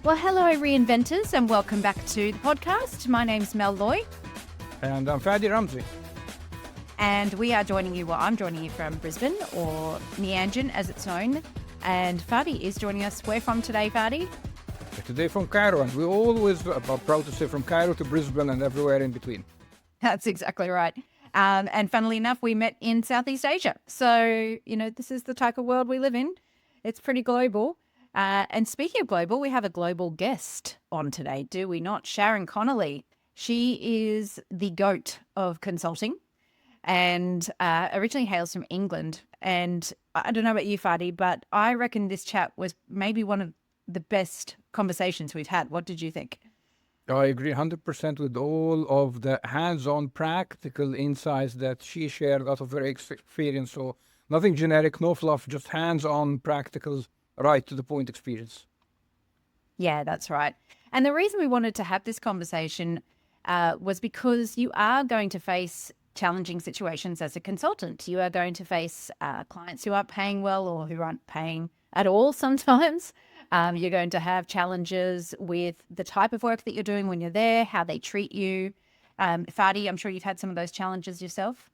Well, hello, reinventors, and welcome back to the podcast. My name's Mel Loy. And I'm Fadi Ramsey. And we are joining you, I'm joining you from Brisbane, or Mianjin as it's known. And Fadi is joining us. Where from today, Fadi? Today from Cairo, and we always are proud to say from Cairo to Brisbane and everywhere in between. That's exactly right. And funnily enough, we met in Southeast Asia. So, this is the type of world we live in. It's pretty global. And speaking of global, we have a global guest on today, do we not? Sharon Connolly. She is the GOAT of consulting and originally hails from England. And I don't know about you, Fadi, but I reckon this chat was maybe one of the best conversations we've had. What did you think? I agree 100% with all of the hands-on practical insights that she shared out of her experience. So nothing generic, no fluff, just hands-on practical, right to the point experience. Yeah, that's right. And the reason we wanted to have this conversation was because you are going to face challenging situations as a consultant. You are going to face clients who aren't paying well or who aren't paying at all sometimes. You're going to have challenges with the type of work that you're doing when you're there, how they treat you. Fadi, I'm sure you've had some of those challenges yourself.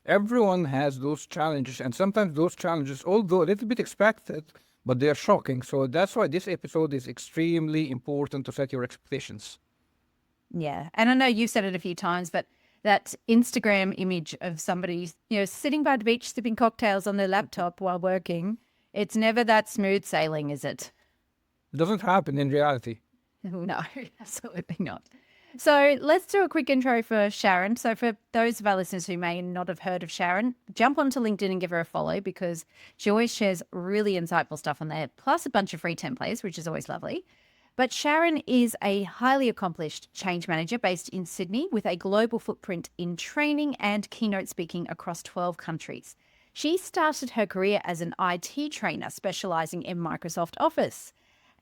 Everyone has those challenges, and sometimes those challenges, although a little bit expected, but they're shocking. So that's why this episode is extremely important to set your expectations. Yeah. And I know you've said it a few times, but that Instagram image of somebody, sitting by the beach sipping cocktails on their laptop while working, it's never that smooth sailing, is it? It doesn't happen in reality. No, absolutely not. So let's do a quick intro for Sharon. So for those of our listeners who may not have heard of Sharon, jump onto LinkedIn and give her a follow because she always shares really insightful stuff on there, plus a bunch of free templates, which is always lovely. But Sharon is a highly accomplished change manager based in Sydney with a global footprint in training and keynote speaking across 12 countries. She started her career as an IT trainer specializing in Microsoft Office.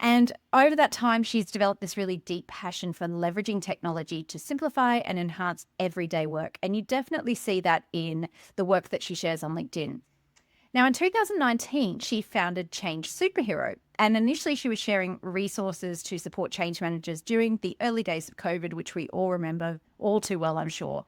And over that time, she's developed this really deep passion for leveraging technology to simplify and enhance everyday work. And you definitely see that in the work that she shares on LinkedIn. Now, in 2019, she founded Change Superhero. And initially, she was sharing resources to support change managers during the early days of COVID, which we all remember all too well, I'm sure.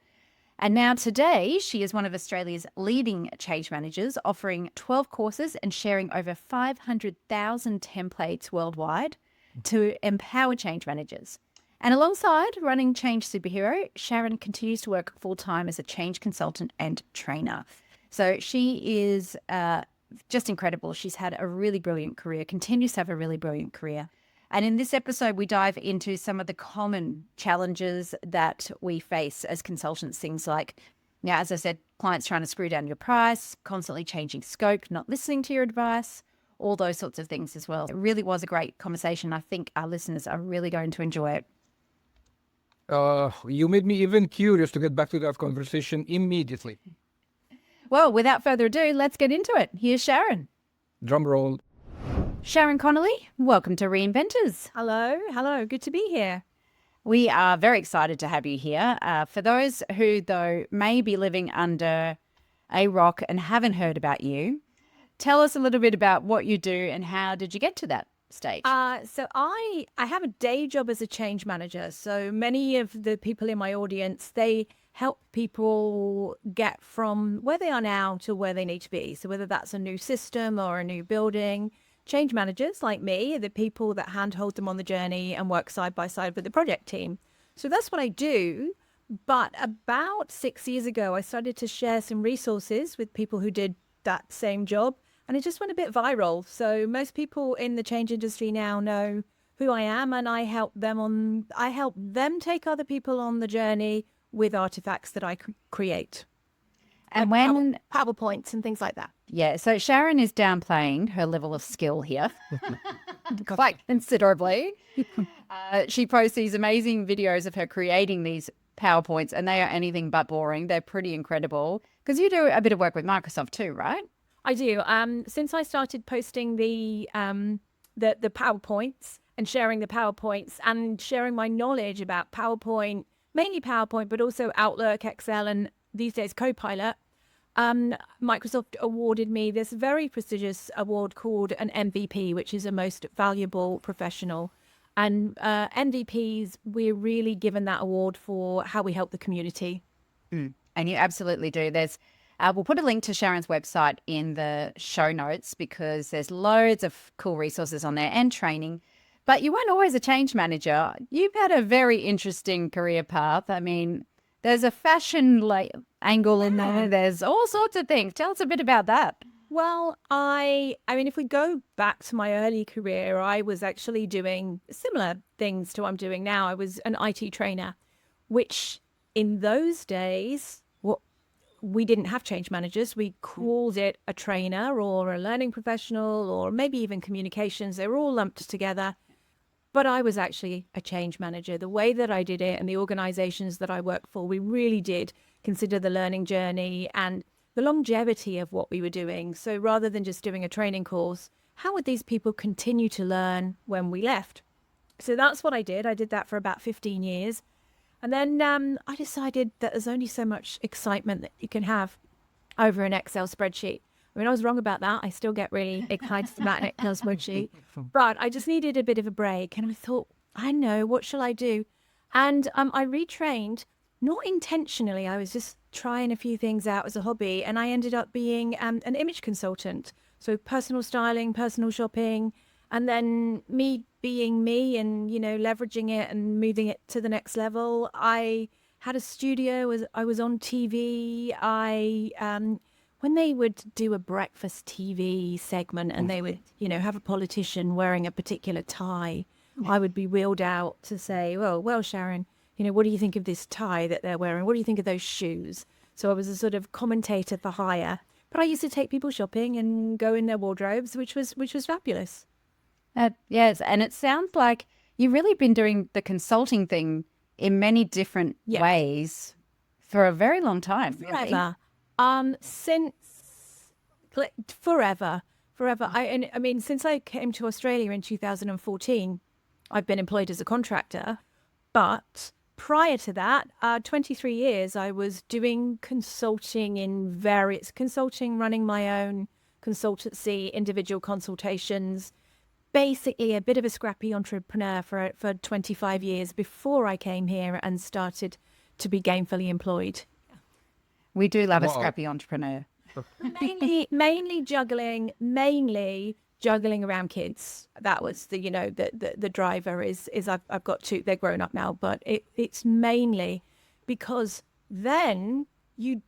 And now today, she is one of Australia's leading change managers, offering 12 courses and sharing over 500,000 templates worldwide to empower change managers. And alongside running Change Superhero, Sharon continues to work full-time as a change consultant and trainer. So she is just incredible. She's had a really brilliant career, continues to have a really brilliant career. And in this episode, we dive into some of the common challenges that we face as consultants. Things like, as I said, clients trying to screw down your price, constantly changing scope, not listening to your advice, all those sorts of things as well. It really was a great conversation. I think our listeners are really going to enjoy it. You made me even curious to get back to that conversation immediately. Well, without further ado, let's get into it. Here's Sharon. Drum roll. Sharon Connolly, welcome to Reinventors. Hello. Good to be here. We are very excited to have you here. For those who, though, may be living under a rock and haven't heard about you, tell us a little bit about what you do and how did you get to that stage? So I have a day job as a change manager. So many of the people in my audience, they help people get from where they are now to where they need to be. So whether that's a new system or a new building, change managers like me are the people that handhold them on the journey and work side by side with the project team. So that's what I do. But about 6 years ago, I started to share some resources with people who did that same job. And it just went a bit viral. So most people in the change industry now know who I am, and I help them take other people on the journey with artifacts that I create. And when PowerPoints and things like that. Yeah, so Sharon is downplaying her level of skill here quite considerably. She posts these amazing videos of her creating these PowerPoints, and they are anything but boring. They're pretty incredible because you do a bit of work with Microsoft too, right? I do. Since I started posting the PowerPoints and sharing the PowerPoints and sharing my knowledge about PowerPoint, mainly PowerPoint, but also Outlook, Excel, and these days Copilot, Microsoft awarded me this very prestigious award called an MVP, which is a most valuable professional. And MVPs, we're really given that award for how we help the community. And you absolutely do. We'll put a link to Sharon's website in the show notes because there's loads of cool resources on there and training. But you weren't always a change manager. You've had a very interesting career path. I mean, there's a fashion angle in there. There's all sorts of things. Tell us a bit about that. Well, I mean, if we go back to my early career, I was actually doing similar things to what I'm doing now. I was an IT trainer, which in those days, we didn't have change managers. We called it a trainer or a learning professional or maybe even communications. They were all lumped together. But I was actually a change manager. The way that I did it and the organizations that I worked for, we really did consider the learning journey and the longevity of what we were doing. So rather than just doing a training course, how would these people continue to learn when we left? So that's what I did. I did that for about 15 years. And then I decided that there's only so much excitement that you can have over an Excel spreadsheet. I mean, I was wrong about that. I still get really excited about an Excel spreadsheet. But I just needed a bit of a break. And I thought, I know, what shall I do? And I retrained, not intentionally. I was just trying a few things out as a hobby. And I ended up being an image consultant. So personal styling, personal shopping, and then me being me and, leveraging it and moving it to the next level. I had a studio, I was on TV. When they would do a breakfast TV segment and they would, have a politician wearing a particular tie, I would be wheeled out to say, well, Sharon, what do you think of this tie that they're wearing? What do you think of those shoes? So I was a sort of commentator for hire. But I used to take people shopping and go in their wardrobes, which was fabulous. Yes, and it sounds like you've really been doing the consulting thing in many different ways for a very long time. Really. Forever. Since forever. I mean, since I came to Australia in 2014, I've been employed as a contractor. But prior to that, 23 years, I was doing consulting running my own consultancy, individual consultations. Basically a bit of a scrappy entrepreneur for 25 years before I came here and started to be gainfully employed. We do love a scrappy entrepreneur. mainly juggling around kids. That was the driver is I've got two, they're grown up now, but it's mainly because then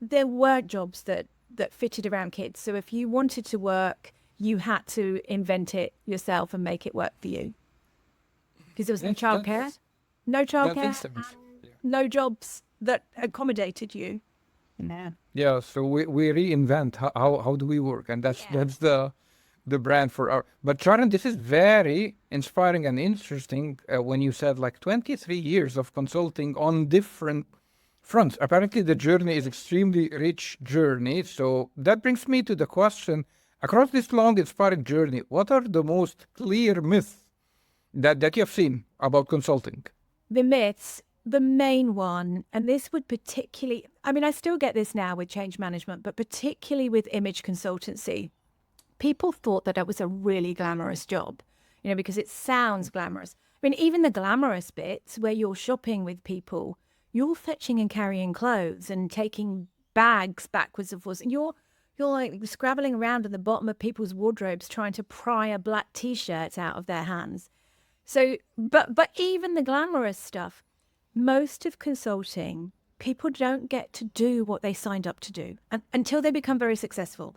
there were jobs that fitted around kids. So if you wanted to work, you had to invent it yourself and make it work for you. Because there was no childcare, no jobs that accommodated you. Yeah, so we reinvent how do we work, and that's the brand for our. But Sharon, this is very inspiring and interesting when you said 23 years of consulting on different fronts. Apparently, the journey is extremely rich journey. So that brings me to the question: across this long, inspiring journey, what are the most clear myths that you have seen about consulting? The myths. The main one, and this would particularly, I mean, I still get this now with change management, but particularly with image consultancy, people thought that it was a really glamorous job, because it sounds glamorous. I mean, even the glamorous bits where you're shopping with people, you're fetching and carrying clothes and taking bags backwards and forwards. And you're scrabbling around in the bottom of people's wardrobes trying to pry a black T-shirt out of their hands. So, but even the glamorous stuff, most of consulting, people don't get to do what they signed up to do until they become very successful.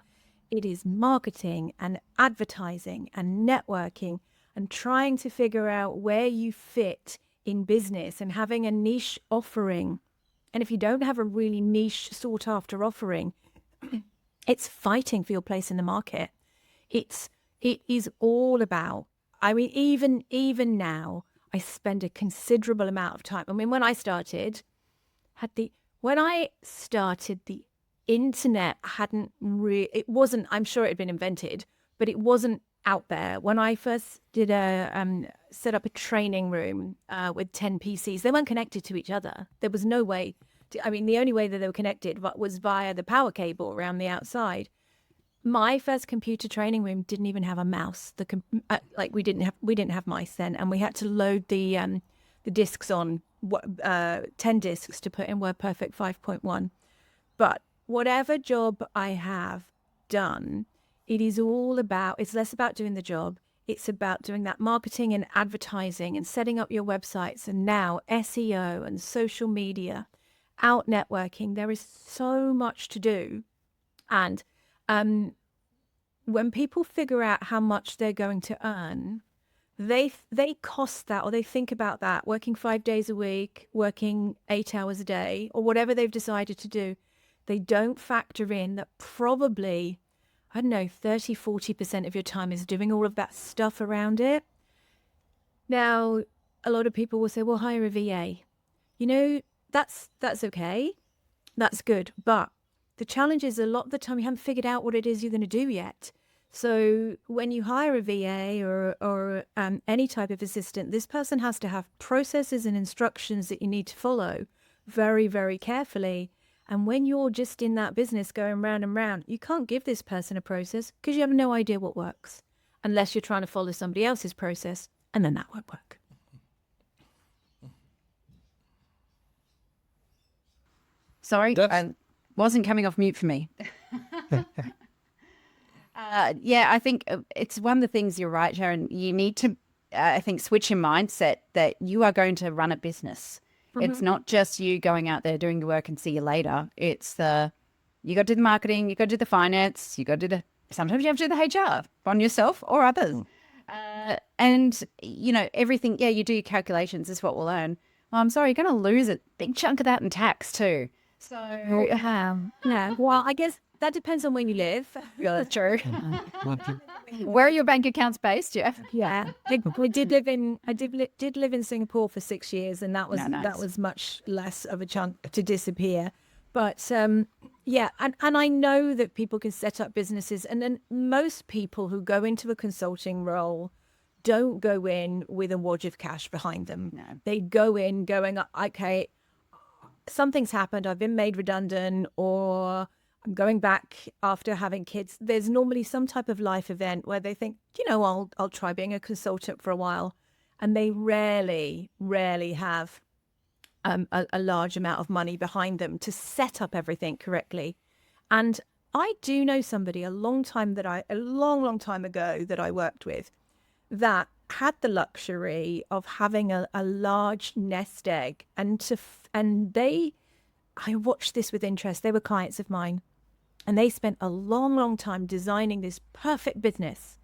It is marketing and advertising and networking and trying to figure out where you fit in business and having a niche offering. And if you don't have a really niche sought after offering, it's fighting for your place in the market. It is all about, I mean, even now, I spend a considerable amount of time. I mean, when I started, the internet it wasn't, I'm sure it had been invented, but it wasn't out there. When I first did set up a training room with 10 PCs, they weren't connected to each other. There was no way, the only way that they were connected was via the power cable around the outside. My first computer training room didn't even have a mouse. Like we didn't have mice then, and we had to load the discs on 10 discs to put in WordPerfect 5.1. But whatever job I have done, it's less about doing the job. It's about doing that marketing and advertising and setting up your websites, and now SEO and social media, out networking. There is so much to do. And when people figure out how much they're going to earn, they cost that, or they think about that, working 5 days a week, working 8 hours a day, or whatever they've decided to do. They don't factor in that probably, I don't know, 30-40% of your time is doing all of that stuff around it. Now, a lot of people will say, well, hire a VA. You know, that's okay. That's good. But the challenge is a lot of the time you haven't figured out what it is you're going to do yet. So when you hire a VA or any type of assistant, this person has to have processes and instructions that you need to follow very, very carefully. And when you're just in that business going round and round, you can't give this person a process because you have no idea what works, unless you're trying to follow somebody else's process, and then that won't work. Sorry, I wasn't coming off mute for me. Yeah, I think it's one of the things, you're right, Sharon. You need to, I think, switch your mindset that you are going to run a business. It's not just you going out there doing your work and see you later. It's you got to do the marketing, you got to do the finance, you got to do sometimes you have to do the HR on yourself or others. And, you know, everything, yeah, you do your calculations, this is what we'll earn. Well, I'm sorry, you're going to lose a big chunk of that in tax too. So, yeah, well, I guess that depends on where you live. yeah, that's true. Where are your bank accounts based, Jeff? Yeah, I did live in Singapore for 6 years, and that was much less of a chunk to disappear. But yeah, and I know that people can set up businesses, and then most people who go into a consulting role don't go in with a wad of cash behind them. No. They go in going, okay, something's happened, I've been made redundant, or I'm going back after having kids. There's normally some type of life event where they think, you know, I'll try being a consultant for a while. And they rarely have a large amount of money behind them to set up everything correctly. And I do know somebody a long time ago that I worked with that had the luxury of having a large nest egg, I watched this with interest. They were clients of mine, and they spent a long time designing this perfect business,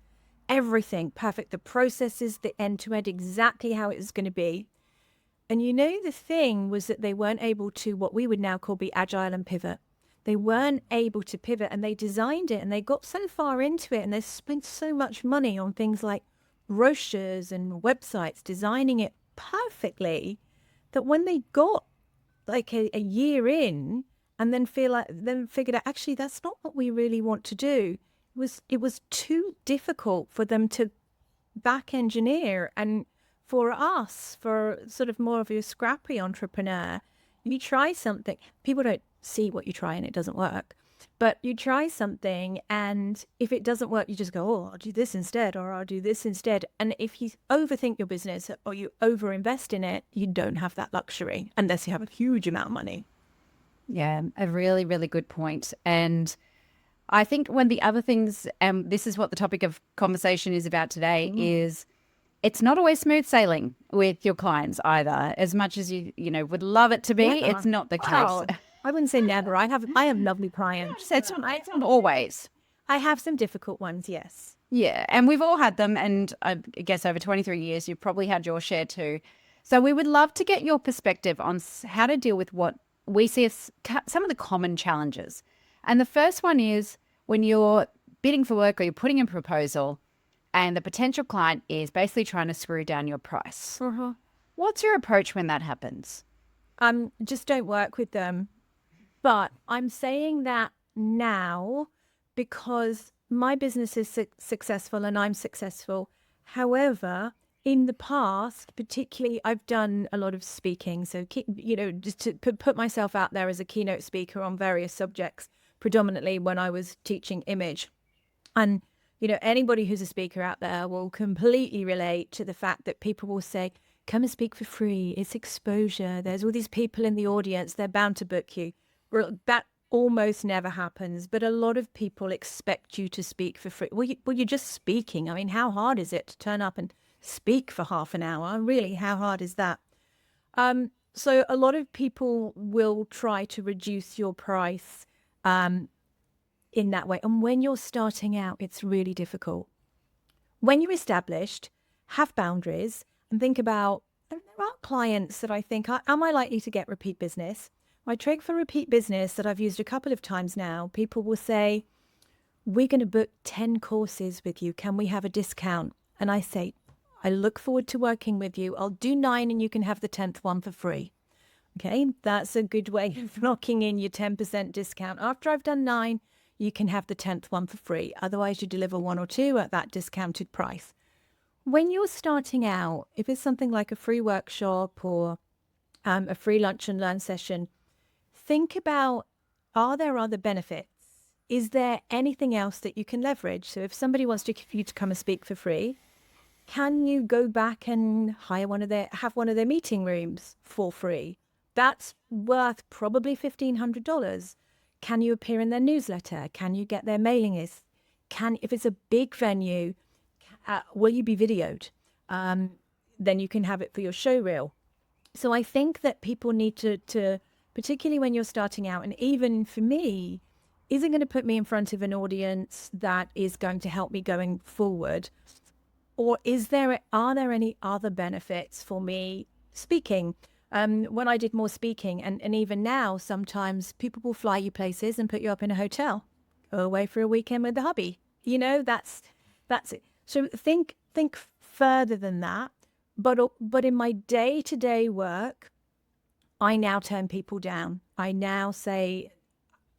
everything perfect, the processes, the end-to-end, exactly how it was going to be. And you know, the thing was that they weren't able to, what we would now call, be agile and pivot. They weren't able to pivot, and they designed it and they got so far into it, and they spent so much money on things like brochures and websites, designing it perfectly, that when they got like a year in and then figured out, actually, that's not what we really want to do. It was too difficult for them to back engineer. And for us, for sort of more of a scrappy entrepreneur, you try something, people don't see what you try and it doesn't work. But you try something, and if it doesn't work, you just go, oh, I'll do this instead, or I'll do this instead. And if you overthink your business or you overinvest in it, you don't have that luxury unless you have a huge amount of money. Yeah, a really, really good point. And I think one of the other things, and this is what the topic of conversation is about today, is it's not always smooth sailing with your clients either. As much as you would love it to be, it's not the case. Oh, I wouldn't say never. I have lovely clients. It's not always. I have some difficult ones, yes. Yeah, and we've all had them. And I guess over 23 years, you've probably had your share too. So we would love to get your perspective on how to deal with what we see as some of the common challenges. And the first one is when you're bidding for work or you're putting in a proposal and the potential client is basically trying to screw down your price. What's your approach when that happens? Just don't work with them. But I'm saying that now because my business is successful and I'm successful. However, in the past, particularly, I've done a lot of speaking. So, just to put myself out there as a keynote speaker on various subjects, predominantly when I was teaching image. And, anybody who's a speaker out there will completely relate to the fact that people will say, come and speak for free. It's exposure. There's all these people in the audience. They're bound to book you. Well, that almost never happens. But a lot of people expect you to speak for free. Well, you're just speaking. I mean, how hard is it to turn up and speak for half an hour? Really, how hard is that? So a lot of people will try to reduce your price in that way. And when you're starting out, it's really difficult. When you're established, have boundaries and think about, and there are clients that I think, am I likely to get repeat business? My trick for repeat business that I've used a couple of times now, people will say, we're going to book 10 courses with you. Can we have a discount? And I say, I look forward to working with you. I'll do 9 and you can have the 10th one for free. Okay, that's a good way of locking in your 10% discount. After I've done 9, you can have the 10th one for free. Otherwise, you deliver 1 or 2 at that discounted price. When you're starting out, if it's something like a free workshop or a free lunch and learn session, think about, are there other benefits? Is there anything else that you can leverage? So if somebody wants you to come and speak for free, can you go back and have one of their meeting rooms for free? That's worth probably $1,500. Can you appear in their newsletter? Can you get their mailing list? If it's a big venue, will you be videoed? Then you can have it for your show reel. So I think that people need to, particularly when you're starting out, and even for me, is it going to put me in front of an audience that is going to help me going forward? Or are there any other benefits for me speaking? When I did more speaking, and even now, sometimes people will fly you places and put you up in a hotel, go away for a weekend with the hubby. That's it. So think further than that. But in my day-to-day work, I now turn people down. I now say,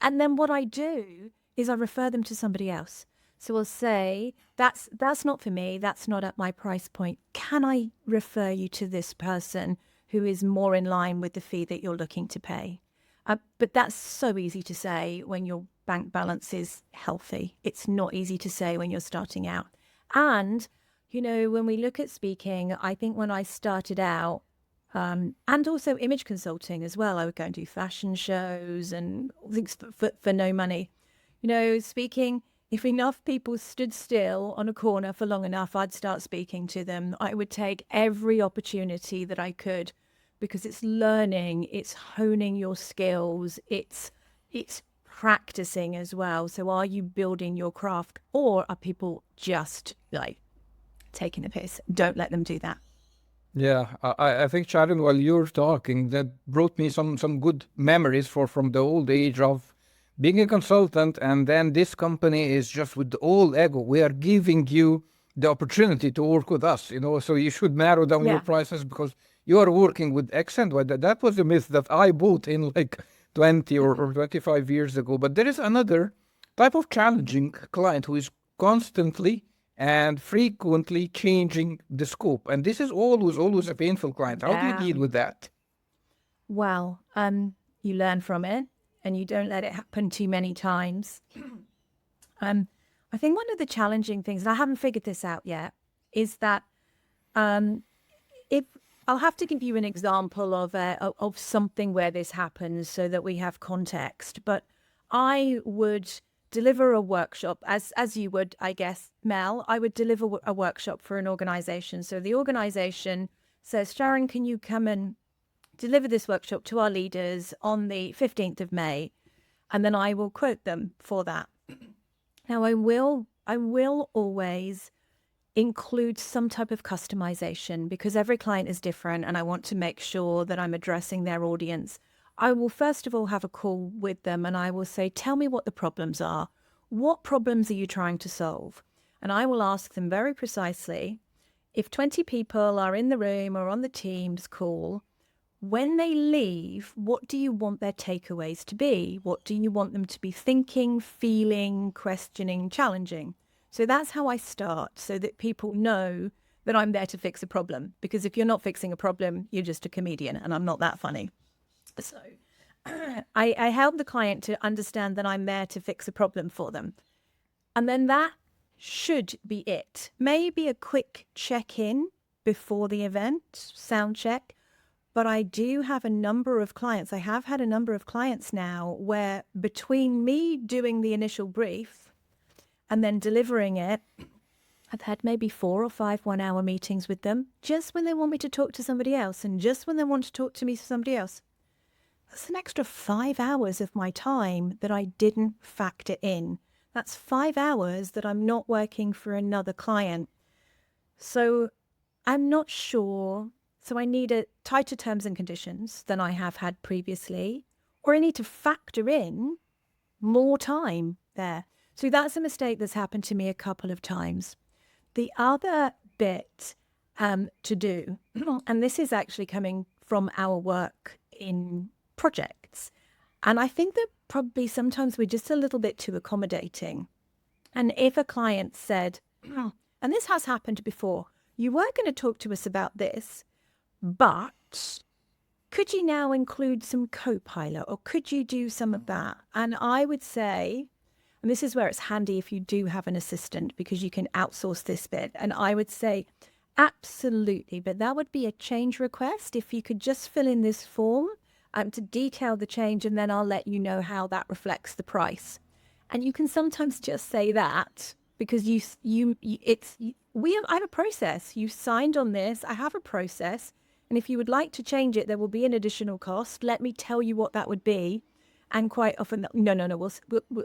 and then what I do is I refer them to somebody else. So I'll say, that's not for me. That's not at my price point. Can I refer you to this person who is more in line with the fee that you're looking to pay? But that's so easy to say when your bank balance is healthy. It's not easy to say when you're starting out. And, when we look at speaking, I think when I started out, and also image consulting as well, I would go and do fashion shows and things for no money. Speaking, if enough people stood still on a corner for long enough, I'd start speaking to them. I would take every opportunity that I could, because it's learning, it's honing your skills, it's practicing as well. So are you building your craft, or are people just like taking the piss? Don't let them do that. Yeah, I think, Sharon, while you're talking, that brought me some good memories from the old age of being a consultant, and then this company is just with all ego. We are giving you the opportunity to work with us, so you should narrow down your prices because you are working with X and Y. That was a myth that I bought in like 20 or 25 years ago. But there is another type of challenging client who is constantly and frequently changing the scope. And this is always a painful client. How do you deal with that? Well, you learn from it and you don't let it happen too many times. I think one of the challenging things, and I haven't figured this out yet, is that if I'll have to give you an example of something where this happens so that we have context. But I would deliver a workshop, as you would, I guess, Mel. I would deliver a workshop for an organization. So the organization says, Sharon, can you come and deliver this workshop to our leaders on the 15th of May? And then I will quote them for that. Now, I will always include some type of customization because every client is different and I want to make sure that I'm addressing their audience. I will first of all have a call with them and I will say, tell me what the problems are. What problems are you trying to solve? And I will ask them very precisely, if 20 people are in the room or on the Teams call, when they leave, what do you want their takeaways to be? What do you want them to be thinking, feeling, questioning, challenging? So that's how I start, so that people know that I'm there to fix a problem. Because if you're not fixing a problem, you're just a comedian, and I'm not that funny. So I help the client to understand that I'm there to fix a problem for them. And then that should be it. Maybe a quick check-in before the event, sound check. But I do have a number of clients. I have had a number of clients now where between me doing the initial brief and then delivering it, I've had maybe 4 or 5 one-hour meetings with them just when they want me to talk to somebody else and just when they want to talk to me to somebody else. That's an extra 5 hours of my time that I didn't factor in. That's 5 hours that I'm not working for another client. So I'm not sure. So I need a tighter terms and conditions than I have had previously, or I need to factor in more time there. So that's a mistake that's happened to me a couple of times. The other bit to do, and this is actually coming from our work in projects, and I think that probably sometimes we're just a little bit too accommodating. And if a client said, and this has happened before, you were going to talk to us about this, but could you now include some co-pilot, or could you do some of that? And I would say, and this is where it's handy if you do have an assistant, because you can outsource this bit. And I would say, absolutely, but that would be a change request. If you could just fill in this form to detail the change, and then I'll let you know how that reflects the price. And you can sometimes just say that because I have a process. You signed on this. I have a process. And if you would like to change it, there will be an additional cost. Let me tell you what that would be. And quite often, no,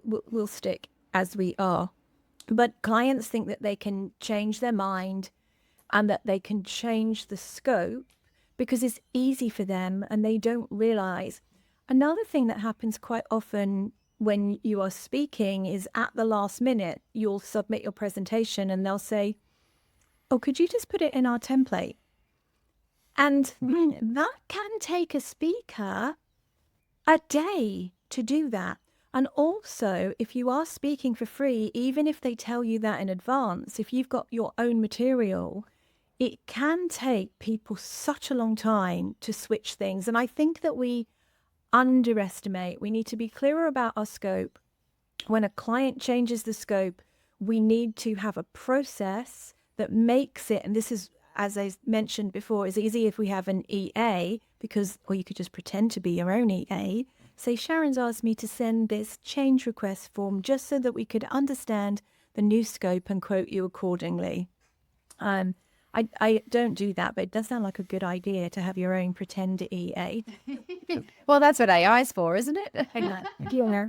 we'll stick as we are. But clients think that they can change their mind and that they can change the scope because it's easy for them and they don't realize. Another thing that happens quite often when you are speaking is at the last minute, you'll submit your presentation and they'll say, oh, could you just put it in our template? And that can take a speaker a day to do that. And also, if you are speaking for free, even if they tell you that in advance, if you've got your own material, it can take people such a long time to switch things. And I think that we underestimate. We need to be clearer about our scope. When a client changes the scope, we need to have a process that makes it, and this is, as I mentioned before, is easy if we have an EA, because, or you could just pretend to be your own EA. Say, Sharon's asked me to send this change request form just so that we could understand the new scope and quote you accordingly. I don't do that, but it does sound like a good idea to have your own pretend EA. Well, that's what AI is for, isn't it? Yeah.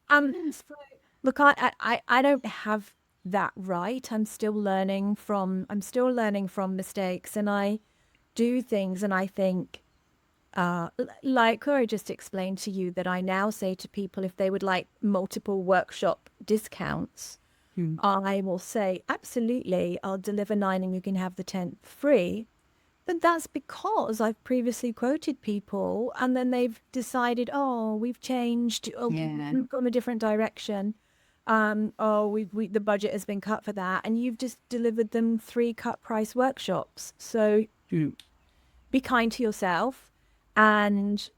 So, look, I don't have that right. I'm still learning from mistakes, and I do things, and I think, like Corey just explained to you, that I now say to people if they would like multiple workshop discounts, I will say, absolutely, I'll deliver 9 and you can have the 10th free. But that's because I've previously quoted people and then they've decided, oh, we've changed, we've gone a different direction. The budget has been cut for that. And you've just delivered them 3 cut price workshops. So be kind to yourself. And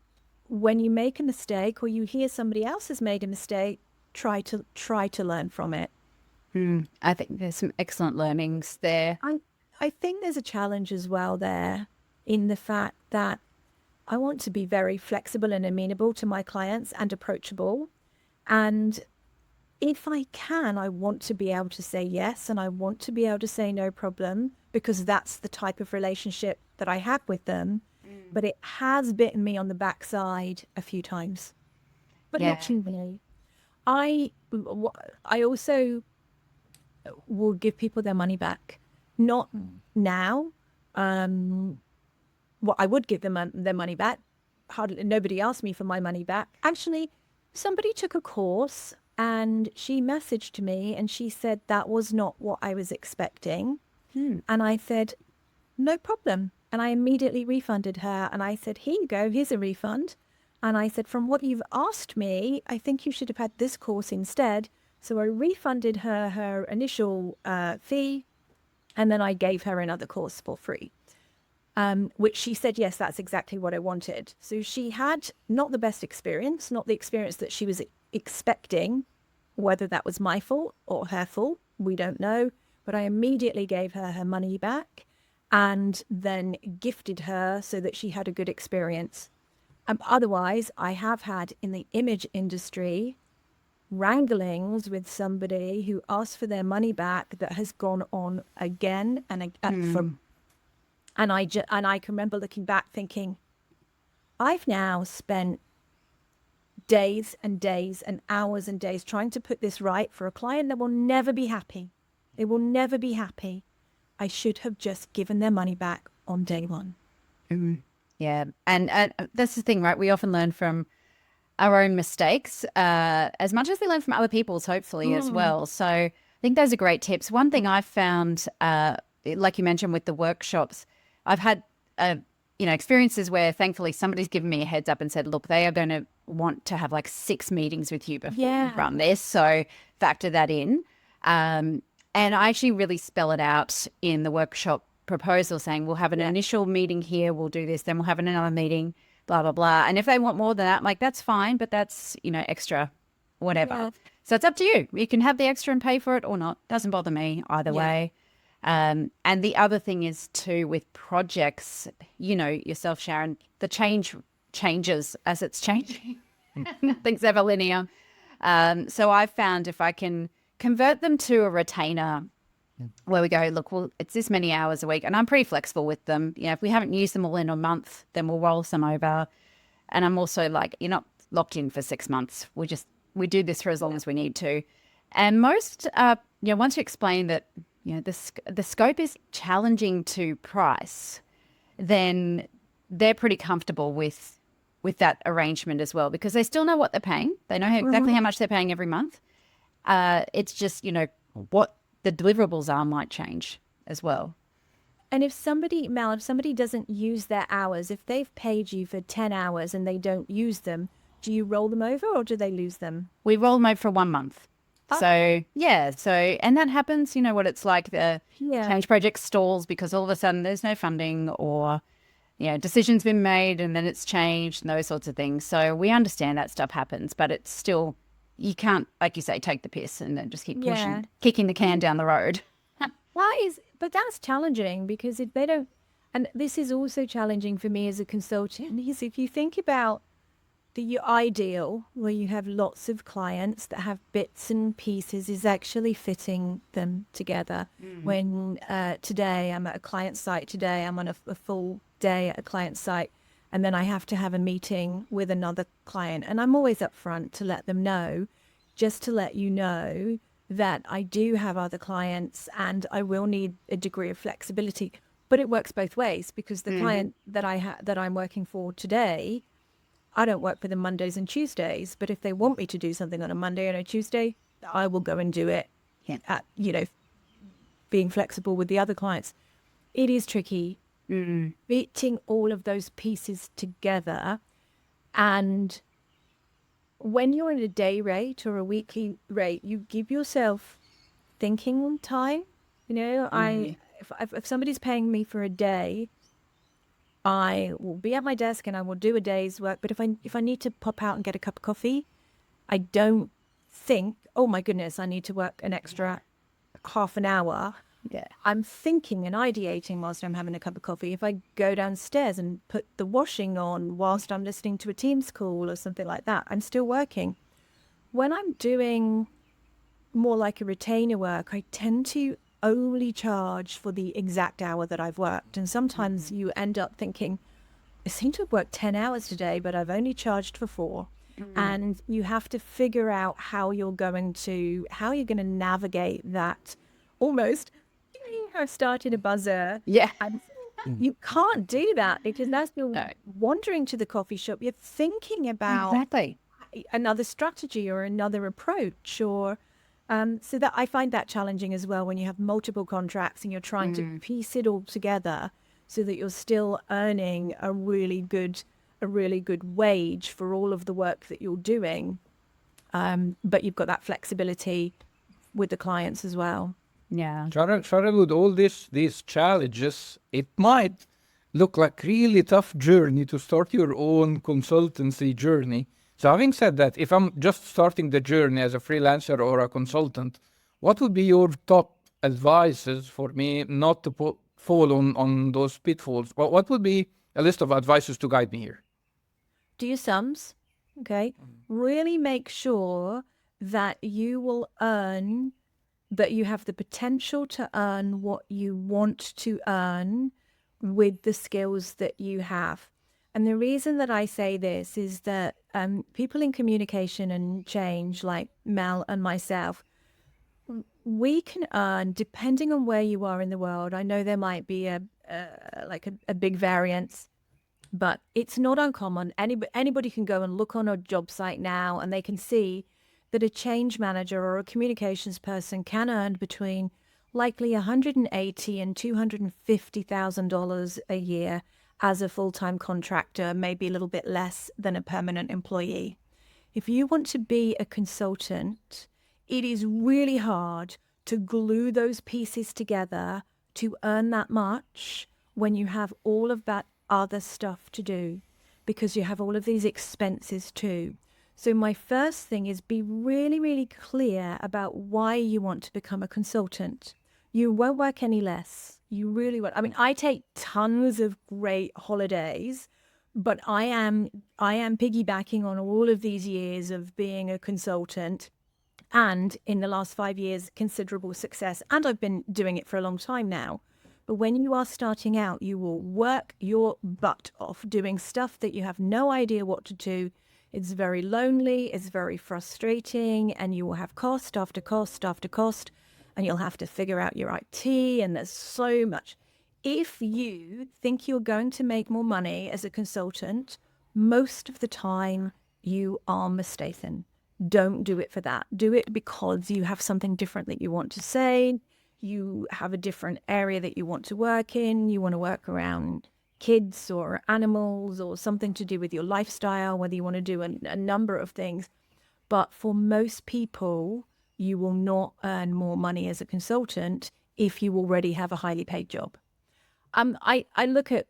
when you make a mistake or you hear somebody else has made a mistake, try to learn from it. I think there's some excellent learnings there. I think there's a challenge as well there in the fact that I want to be very flexible and amenable to my clients and approachable. And if I can, I want to be able to say yes, and I want to be able to say no problem, because that's the type of relationship that I have with them. But it has bitten me on the backside a few times. But not too many. I also will give people their money back. Not now. I would give them their money back. Nobody asked me for my money back. Actually, somebody took a course and she messaged me and she said that was not what I was expecting. And I said, no problem. And I immediately refunded her. And I said, here you go, here's a refund. And I said, from what you've asked me, I think you should have had this course instead. So I refunded her initial fee, and then I gave her another course for free, which she said, yes, that's exactly what I wanted. So she had not the best experience, not the experience that she was expecting, whether that was my fault or her fault, we don't know. But I immediately gave her her money back and then gifted her so that she had a good experience. Otherwise, I have had in the image industry wranglings with somebody who asked for their money back that has gone on again and again. And I can remember looking back thinking, I've now spent days and days and hours and days trying to put this right for a client that will never be happy. They will never be happy. I should have just given their money back on day one. Yeah. And that's the thing, right? We often learn from our own mistakes as much as we learn from other people's, hopefully, as well. So I think those are great tips. One thing I've found, like you mentioned with the workshops, I've had, experiences where thankfully somebody's given me a heads up and said, look, they are going to want to have like 6 meetings with you before you run this. So factor that in. And I actually really spell it out in the workshop proposal saying, we'll have an initial meeting here, we'll do this, then we'll have another meeting, blah, blah, blah. And if they want more than that, I'm like, that's fine, but that's, extra, whatever. Yeah. So it's up to you. You can have the extra and pay for it or not. Doesn't bother me either way. And the other thing is too, with projects, yourself, Sharon, the changes as it's changing. Nothing's ever linear. So I've found if I can convert them to a retainer where we go, look, well, it's this many hours a week. And I'm pretty flexible with them. If we haven't used them all in a month, then we'll roll some over. And I'm also like, you're not locked in for 6 months. We do this for as long as we need to. And most, once you explain that, the scope is challenging to price, then they're pretty comfortable with that arrangement as well, because they still know what they're paying. They know exactly how much they're paying every month. It's just, what the deliverables are might change as well. And if somebody doesn't use their hours, if they've paid you for 10 hours and they don't use them, do you roll them over or do they lose them? We roll them over for 1 month. So, and that happens, what it's like, the change project stalls because all of a sudden there's no funding or, decision's been made and then it's changed and those sorts of things. So we understand that stuff happens, but it's still, you can't, like you say, take the piss and then just keep pushing, kicking the can down the road. But that's challenging because if they don't, and this is also challenging for me as a consultant, is if you think about the ideal where you have lots of clients that have bits and pieces is actually fitting them together. When today I'm at a client site, today I'm on a full day at a client site, and then I have to have a meeting with another client. And I'm always upfront to let them know, just to let you know that I do have other clients and I will need a degree of flexibility. But it works both ways because the client that I'm working for today, I don't work for them Mondays and Tuesdays, but if they want me to do something on a Monday and a Tuesday, I will go and do it at, being flexible with the other clients. It is tricky fitting all of those pieces together. And when you're in a day rate or a weekly rate, you give yourself thinking time. If somebody's paying me for a day, I will be at my desk and I will do a day's work. But if I need to pop out and get a cup of coffee, I don't think, oh my goodness, I need to work an extra half an hour. Yeah. I'm thinking and ideating whilst I'm having a cup of coffee. If I go downstairs and put the washing on whilst I'm listening to a Teams call or something like that, I'm still working. When I'm doing more like a retainer work, I tend to only charge for the exact hour that I've worked. And sometimes you end up thinking, I seem to have worked 10 hours today, but I've only charged for 4. And you have to figure out how you're going to navigate that. Almost, I've started a buzzer. Yeah. And you can't do that because that's you're wandering to the coffee shop. You're thinking about another strategy or another approach or so that I find that challenging as well when you have multiple contracts and you're trying to piece it all together so that you're still earning a really good wage for all of the work that you're doing. But you've got that flexibility with the clients as well. Yeah. Sharon, with all these challenges, it might look like really tough journey to start your own consultancy journey. So having said that, if I'm just starting the journey as a freelancer or a consultant, What would be your top advices for me not to fall on those pitfalls? What would be a list of advices to guide me here? Do your sums. Okay. Really make sure that you will earn, that you have the potential to earn what you want to earn with the skills that you have. And the reason that I say this is that people in communication and change, like Mel and myself, we can earn, depending on where you are in the world. I know there might be a big variance, but it's not uncommon. Anybody can go and look on a job site now and they can see that a change manager or a communications person can earn between likely $180,000 and $250,000 a year as a full-time contractor, maybe a little bit less than a permanent employee. If you want to be a consultant, it is really hard to glue those pieces together to earn that much when you have all of that other stuff to do, because you have all of these expenses too. So my first thing is be really, really clear about why you want to become a consultant. You won't work any less. You really won't. I mean, I take tons of great holidays, but I am piggybacking on all of these years of being a consultant, and in the last 5 years, considerable success. And I've been doing it for a long time now. But when you are starting out, you will work your butt off doing stuff that you have no idea what to do. It's very lonely, it's very frustrating, and you will have cost after cost after cost, and you'll have to figure out your IT, and there's so much. If you think you're going to make more money as a consultant, most of the time you are mistaken. Don't do it for that. Do it because you have something different that you want to say. You have a different area that you want to work in. You want to work around kids or animals or something to do with your lifestyle, whether you want to do a number of things. But for most people, you will not earn more money as a consultant if you already have a highly paid job. I look at,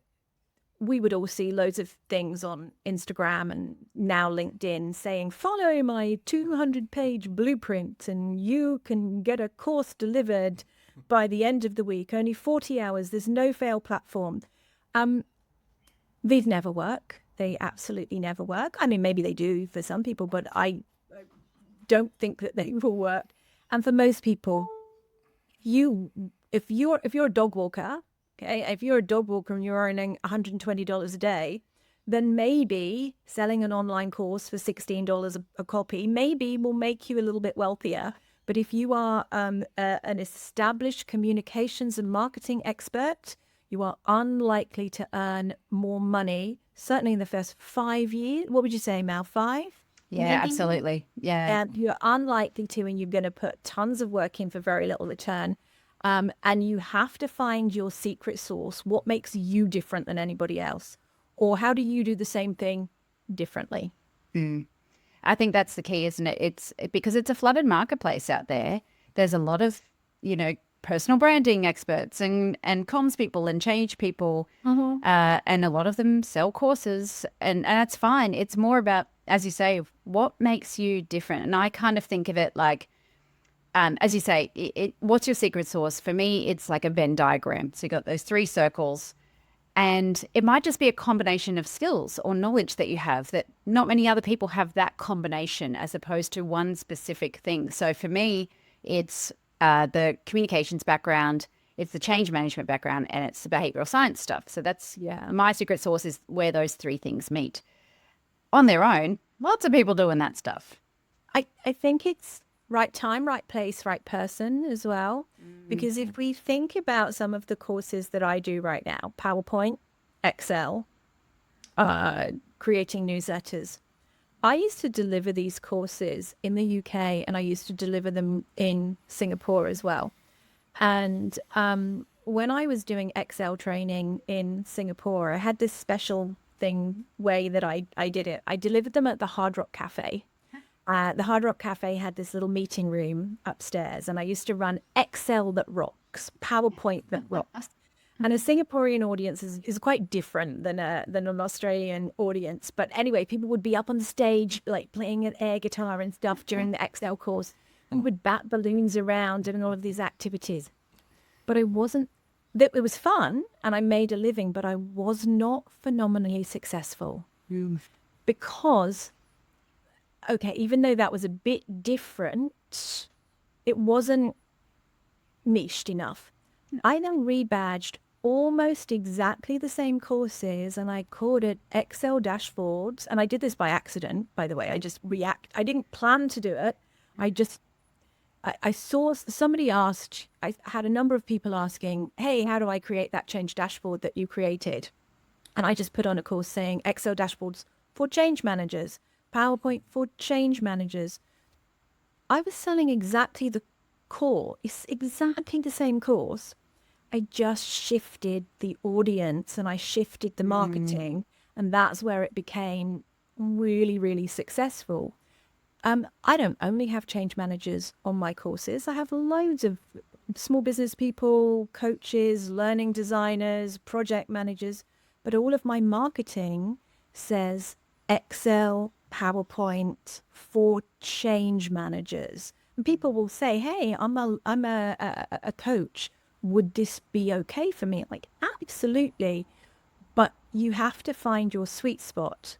we would all see loads of things on Instagram and now LinkedIn saying, follow my 200-page blueprint and you can get a course delivered by the end of the week, only 40 hours, there's no fail platform. These never work. They absolutely never work. I mean, maybe they do for some people, but I don't think that they will work. And for most people, if you're a dog walker, okay, if you're a dog walker and you're earning $120 a day, then maybe selling an online course for $16 a copy maybe will make you a little bit wealthier. But if you are an established communications and marketing expert, you are unlikely to earn more money, certainly in the first 5 years. What would you say, Mal? 5? Yeah, Maybe? absolutely. Yeah. And you're unlikely to, and you're going to put tons of work in for very little return. And you have to find your secret sauce. What makes you different than anybody else? Or how do you do the same thing differently? I think that's the key, isn't it? It's because it's a flooded marketplace out there. There's a lot of, personal branding experts and comms people and change people. And a lot of them sell courses and that's fine. It's more about, as you say, what makes you different. And I kind of think of it like, as you say, what's your secret sauce? For me, it's like a Venn diagram. So you got those 3 circles. And it might just be a combination of skills or knowledge that you have that not many other people have that combination as opposed to one specific thing. So for me, it's the communications background, it's the change management background, and it's the behavioral science stuff. So that's my secret sauce is where those 3 things meet. On their own, lots of people doing that stuff. I think it's right time, right place, right person as well. Because if we think about some of the courses that I do right now, PowerPoint, Excel, creating newsletters, I used to deliver these courses in the UK and I used to deliver them in Singapore as well. And when I was doing Excel training in Singapore, I had this special way that I did it. I delivered them at the Hard Rock Cafe. The Hard Rock Cafe had this little meeting room upstairs, and I used to run Excel that rocks, PowerPoint that rocks. And a Singaporean audience is quite different than an Australian audience. But anyway, people would be up on the stage, like playing an air guitar and stuff during the Excel course. would bat balloons around and all of these activities. But I wasn't, it was fun and I made a living, but I was not phenomenally successful because, okay, even though that was a bit different, it wasn't niched enough. I then rebadged almost exactly the same courses and I called it Excel dashboards. And I did this by accident, by the way. I didn't plan to do it. I saw somebody asked, I had a number of people asking, hey, how do I create that change dashboard that you created? And I just put on a course saying Excel dashboards for change managers, PowerPoint for change managers. I was selling exactly the core. It's exactly the same course. I just shifted the audience and I shifted the marketing, and that's where it became really, really successful. I don't only have change managers on my courses. I have loads of small business people, coaches, learning designers, project managers, but all of my marketing says Excel, PowerPoint for change managers. And people will say, hey, I'm a coach. Would this be okay for me? Like, absolutely. But you have to find your sweet spot.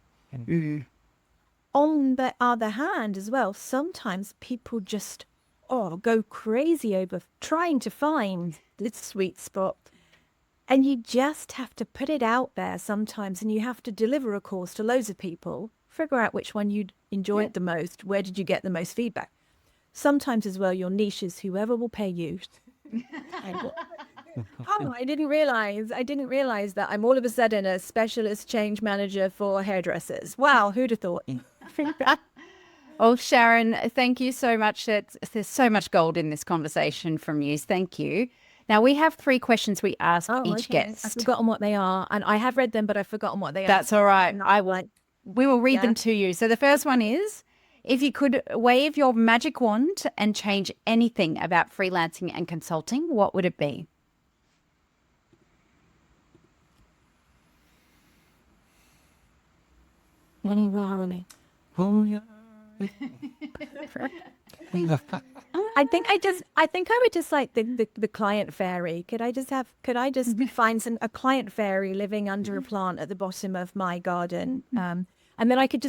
On the other hand as well, sometimes people just go crazy over trying to find this sweet spot. And you just have to put it out there sometimes, and you have to deliver a course to loads of people, figure out which one you'd enjoy it the most, where did you get the most feedback. Sometimes as well, your niche is whoever will pay you. I didn't realize that I'm all of a sudden a specialist change manager for hairdressers. Wow, who'd have thought? Oh, Sharon, thank you so much. There's so much gold in this conversation from you. Thank you. Now, we have 3 questions we ask each guest. I've forgotten what they are, and I have read them, but I've forgotten what they are. That's all right. We will read them to you. So the first one is, if you could wave your magic wand and change anything about freelancing and consulting, what would it be? I think I would just like the client fairy. Could I just find a client fairy living under a plant at the bottom of my garden? And then I could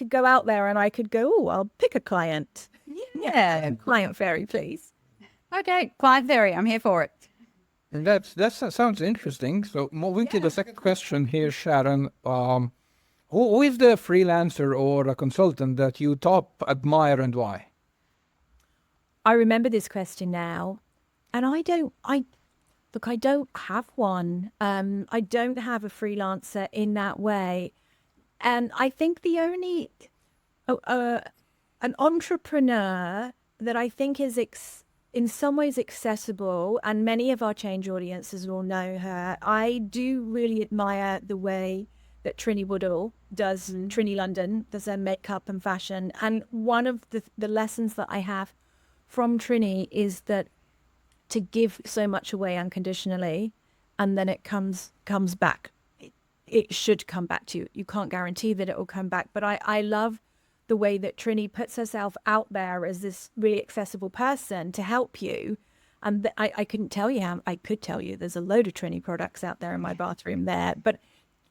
go out there and I could go, oh, I'll pick a client. Yeah, client fairy, please. Okay, client fairy, I'm here for it. And that sounds interesting. So moving to the second question here, Sharon, who is the freelancer or a consultant that you top admire and why? I remember this question now, and I don't have one. I don't have a freelancer in that way. And I think the only an entrepreneur that I think is in some ways accessible, and many of our change audiences will know her. I do really admire the way that Trini Woodall does, Trini London, does her makeup and fashion. And one of the lessons that I have from Trini is that to give so much away unconditionally, and then it comes back. It should come back to you. You can't guarantee that it will come back. But I love the way that Trini puts herself out there as this really accessible person to help you. And I couldn't tell you how, I could tell you there's a load of Trini products out there in my bathroom there. But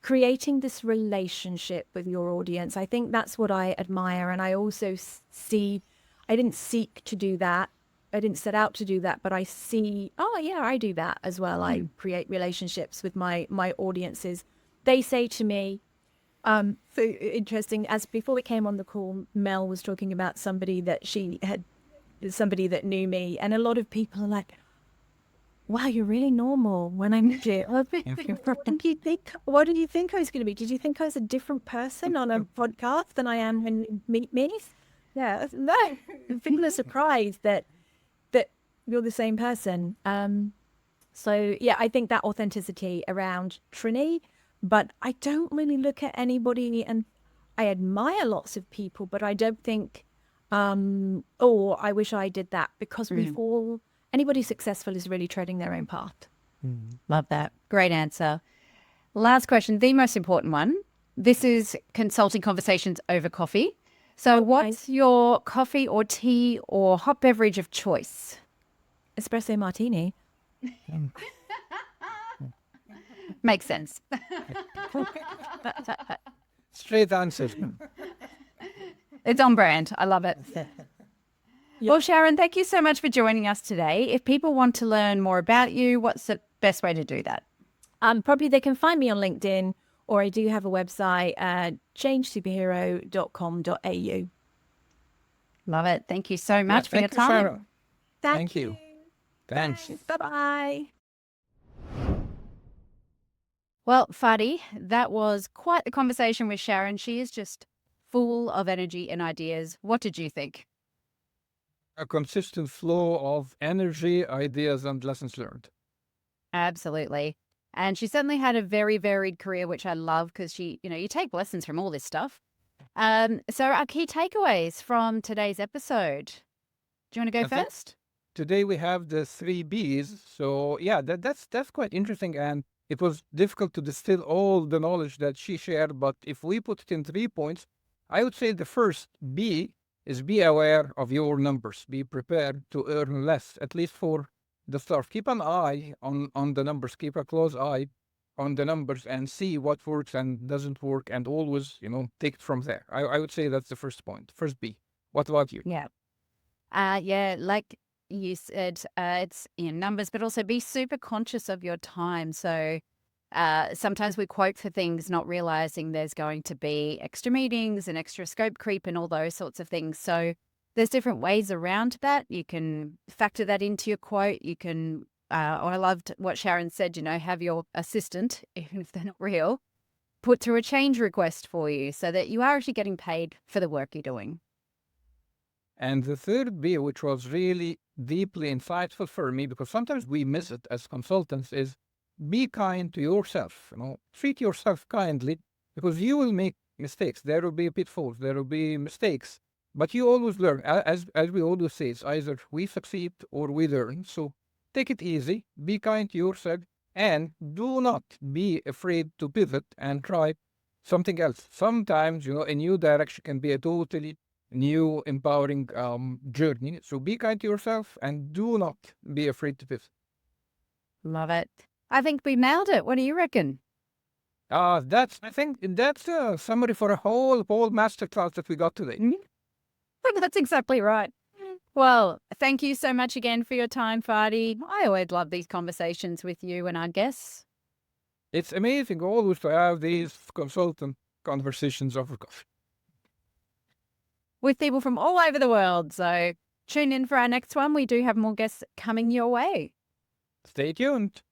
creating this relationship with your audience, I think that's what I admire. And I also see, I didn't seek to do that. I didn't set out to do that, but I see, oh yeah, I do that as well. I create relationships with my audiences. They say to me, so interesting, as before we came on the call, Mel was talking about somebody that knew me. And a lot of people are like, wow, you're really normal when I meet you. What did you think I was going to be? Did you think I was a different person on a podcast than I am when you meet me? Yeah, no. People are surprised that you're the same person. So yeah, I think that authenticity around Trini, but I don't really look at anybody, and I admire lots of people, but I don't think, I wish I did that, because anybody successful is really treading their own path. Love that. Great answer. Last question, the most important one. This is consulting conversations over coffee. So what's your coffee or tea or hot beverage of choice? Espresso martini. Makes sense. Straight answer. It's on brand. I love it. Well, Sharon, thank you so much for joining us today. If people want to learn more about you, what's the best way to do that? Probably they can find me on LinkedIn, or I do have a website, changesuperhero.com.au. Love it. Thank you so much for your Thank you, time. Sharon. Thank Thank you. Thanks. Bye-bye. Well, Fadi, that was quite the conversation with Sharon. She is just full of energy and ideas. What did you think? A consistent flow of energy, ideas, and lessons learned. Absolutely. And she certainly had a very varied career, which I love because she, you take lessons from all this stuff. So our key takeaways from today's episode. Do you want to go I think first? Today we have the 3 Bs. So yeah, that's quite interesting, and it was difficult to distill all the knowledge that she shared. But if we put it in 3 points, I would say the first B is be aware of your numbers. Be prepared to earn less, at least for the start. Keep an eye on the numbers. Keep a close eye on the numbers and see what works and doesn't work, and always, take it from there. I would say that's the first point. First B. What about you? Yeah. Yeah, like you said, it's in numbers, but also be super conscious of your time. So sometimes we quote for things, not realizing there's going to be extra meetings and extra scope creep and all those sorts of things. So there's different ways around that. You can factor that into your quote. You can, I loved what Sharon said, have your assistant, even if they're not real, put through a change request for you so that you are actually getting paid for the work you're doing. And the third B, which was really deeply insightful for me, because sometimes we miss it as consultants, is be kind to yourself. Treat yourself kindly, because you will make mistakes. There will be pitfalls. There will be mistakes, but you always learn. As we always say, it's either we succeed or we learn. So take it easy. Be kind to yourself, and do not be afraid to pivot and try something else. Sometimes, a new direction can be a totally new empowering journey. So be kind to yourself and do not be afraid to pivot. Love it. I think we nailed it. What do you reckon? I think that's a summary for a whole masterclass that we got today. That's exactly right. Well, thank you so much again for your time, Fadi. I always love these conversations with you and our guests. It's amazing always to have these consultant conversations over coffee. With people from all over the world. So tune in for our next one. We do have more guests coming your way. Stay tuned.